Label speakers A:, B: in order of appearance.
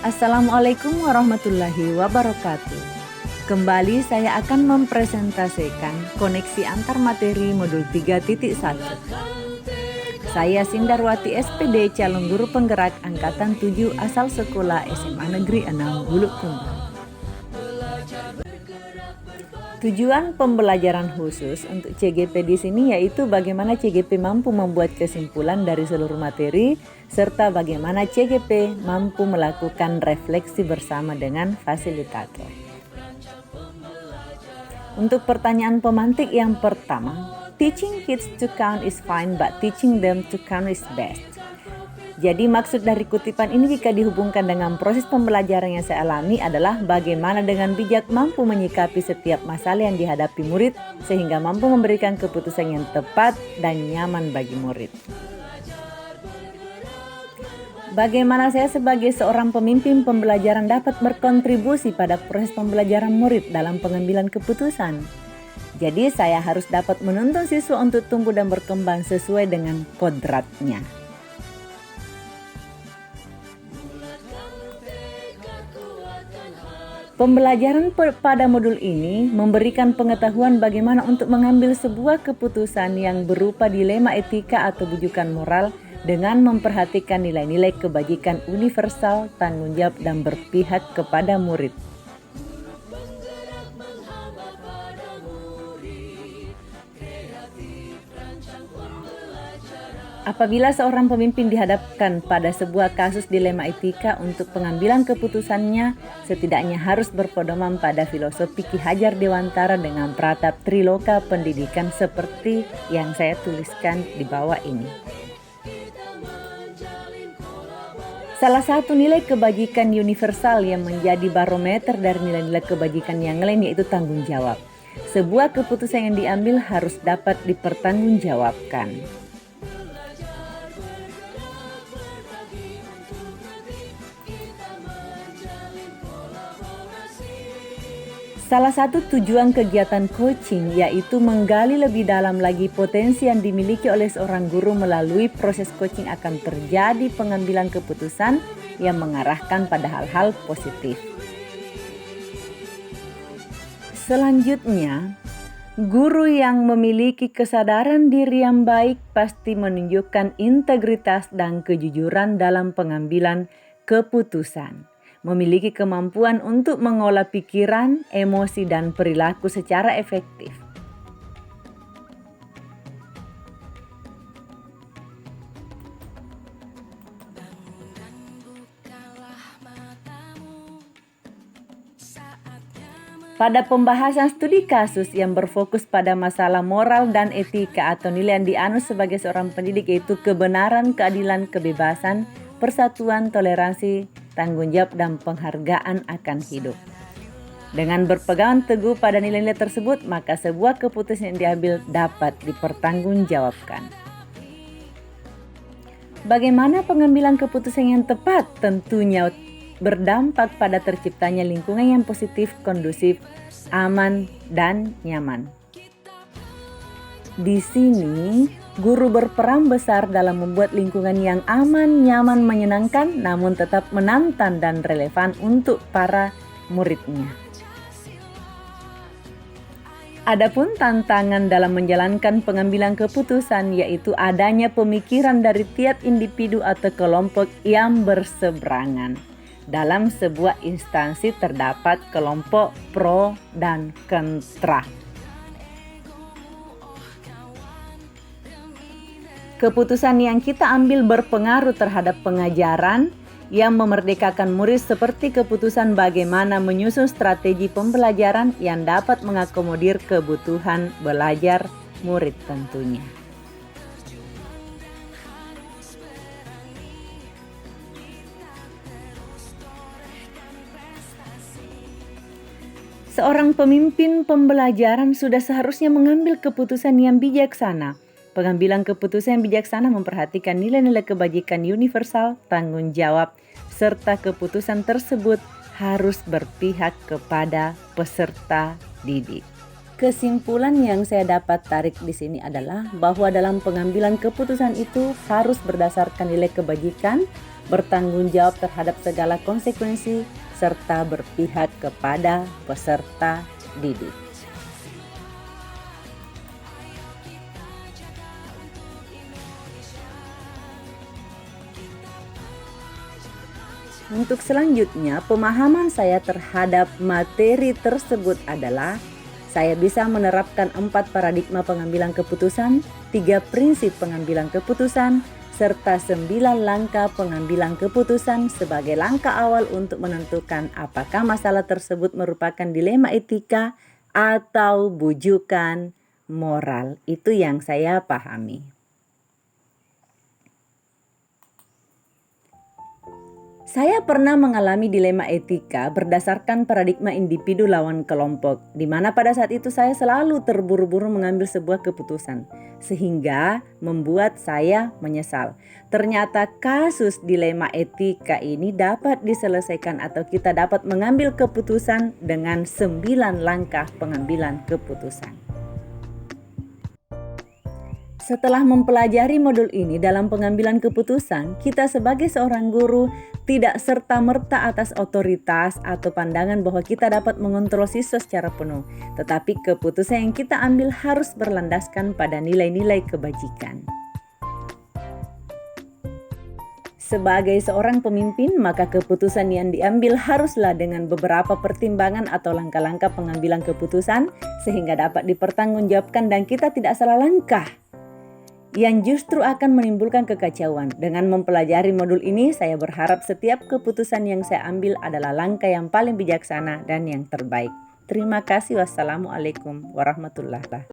A: Assalamualaikum warahmatullahi wabarakatuh. Kembali saya akan mempresentasikan koneksi antar materi modul 3.1. Saya Sindarwati SPD, calon guru penggerak angkatan 7 asal sekolah SMA Negeri 6 Bulukumba. Tujuan pembelajaran khusus untuk CGP di sini yaitu bagaimana CGP mampu membuat kesimpulan dari seluruh materi serta bagaimana CGP mampu melakukan refleksi bersama dengan fasilitator. Untuk pertanyaan pemantik yang pertama, teaching kids to count is fine but teaching them to count is best. Jadi maksud dari kutipan ini jika dihubungkan dengan proses pembelajaran yang saya alami adalah bagaimana dengan bijak mampu menyikapi setiap masalah yang dihadapi murid sehingga mampu memberikan keputusan yang tepat dan nyaman bagi murid. Bagaimana saya sebagai seorang pemimpin pembelajaran dapat berkontribusi pada proses pembelajaran murid dalam pengambilan keputusan? Jadi saya harus dapat menuntun siswa untuk tumbuh dan berkembang sesuai dengan kodratnya. Pembelajaran pada modul ini memberikan pengetahuan bagaimana untuk mengambil sebuah keputusan yang berupa dilema etika atau bujukan moral dengan memperhatikan nilai-nilai kebajikan universal, tanggung jawab, dan berpihak kepada murid. Apabila seorang pemimpin dihadapkan pada sebuah kasus dilema etika untuk pengambilan keputusannya, setidaknya harus berpedoman pada filosofi Ki Hajar Dewantara dengan pratap Triloka pendidikan seperti yang saya tuliskan di bawah ini. Salah satu nilai kebajikan universal yang menjadi barometer dari nilai-nilai kebajikan yang lain yaitu tanggung jawab. Sebuah keputusan yang diambil harus dapat dipertanggungjawabkan. Salah satu tujuan kegiatan coaching yaitu menggali lebih dalam lagi potensi yang dimiliki oleh seorang guru melalui proses coaching akan terjadi pengambilan keputusan yang mengarahkan pada hal-hal positif. Selanjutnya, guru yang memiliki kesadaran diri yang baik pasti menunjukkan integritas dan kejujuran dalam pengambilan keputusan. Memiliki kemampuan untuk mengolah pikiran, emosi, dan perilaku secara efektif. Pada pembahasan studi kasus yang berfokus pada masalah moral dan etika atau nilai yang dianut sebagai seorang pendidik yaitu kebenaran, keadilan, kebebasan, persatuan, toleransi, tanggung jawab, dan penghargaan akan hidup. Dengan berpegang teguh pada nilai-nilai tersebut, maka sebuah keputusan yang diambil dapat dipertanggungjawabkan. Bagaimana pengambilan keputusan yang tepat? Tentunya berdampak pada terciptanya lingkungan yang positif, kondusif, aman, dan nyaman. Di sini, guru berperan besar dalam membuat lingkungan yang aman, nyaman, menyenangkan, namun tetap menantang dan relevan untuk para muridnya. Adapun tantangan dalam menjalankan pengambilan keputusan yaitu adanya pemikiran dari tiap individu atau kelompok yang berseberangan. Dalam sebuah instansi terdapat kelompok pro dan kontra. Keputusan yang kita ambil berpengaruh terhadap pengajaran yang memerdekakan murid seperti keputusan bagaimana menyusun strategi pembelajaran yang dapat mengakomodir kebutuhan belajar murid tentunya. Seorang pemimpin pembelajaran sudah seharusnya mengambil keputusan yang bijaksana. Pengambilan keputusan yang bijaksana memperhatikan nilai-nilai kebajikan universal, tanggung jawab, serta keputusan tersebut harus berpihak kepada peserta didik. Kesimpulan yang saya dapat tarik di sini adalah bahwa dalam pengambilan keputusan itu harus berdasarkan nilai kebajikan, bertanggung jawab terhadap segala konsekuensi, serta berpihak kepada peserta didik. Untuk selanjutnya, pemahaman saya terhadap materi tersebut adalah saya bisa menerapkan 4 paradigma pengambilan keputusan, 3 prinsip pengambilan keputusan, serta 9 langkah pengambilan keputusan sebagai langkah awal untuk menentukan apakah masalah tersebut merupakan dilema etika atau bujukan moral. Itu yang saya pahami. Saya pernah mengalami dilema etika berdasarkan paradigma individu lawan kelompok, di mana pada saat itu saya selalu terburu-buru mengambil sebuah keputusan, sehingga membuat saya menyesal. Ternyata kasus dilema etika ini dapat diselesaikan atau kita dapat mengambil keputusan dengan 9 langkah pengambilan keputusan. Setelah mempelajari modul ini dalam pengambilan keputusan, kita sebagai seorang guru tidak serta-merta atas otoritas atau pandangan bahwa kita dapat mengontrol siswa secara penuh. Tetapi keputusan yang kita ambil harus berlandaskan pada nilai-nilai kebajikan. Sebagai seorang pemimpin, maka keputusan yang diambil haruslah dengan beberapa pertimbangan atau langkah-langkah pengambilan keputusan sehingga dapat dipertanggungjawabkan dan kita tidak salah langkah yang justru akan menimbulkan kekacauan. Dengan mempelajari modul ini, saya berharap setiap keputusan yang saya ambil adalah langkah yang paling bijaksana dan yang terbaik. Terima kasih. Wassalamualaikum warahmatullahi wabarakatuh.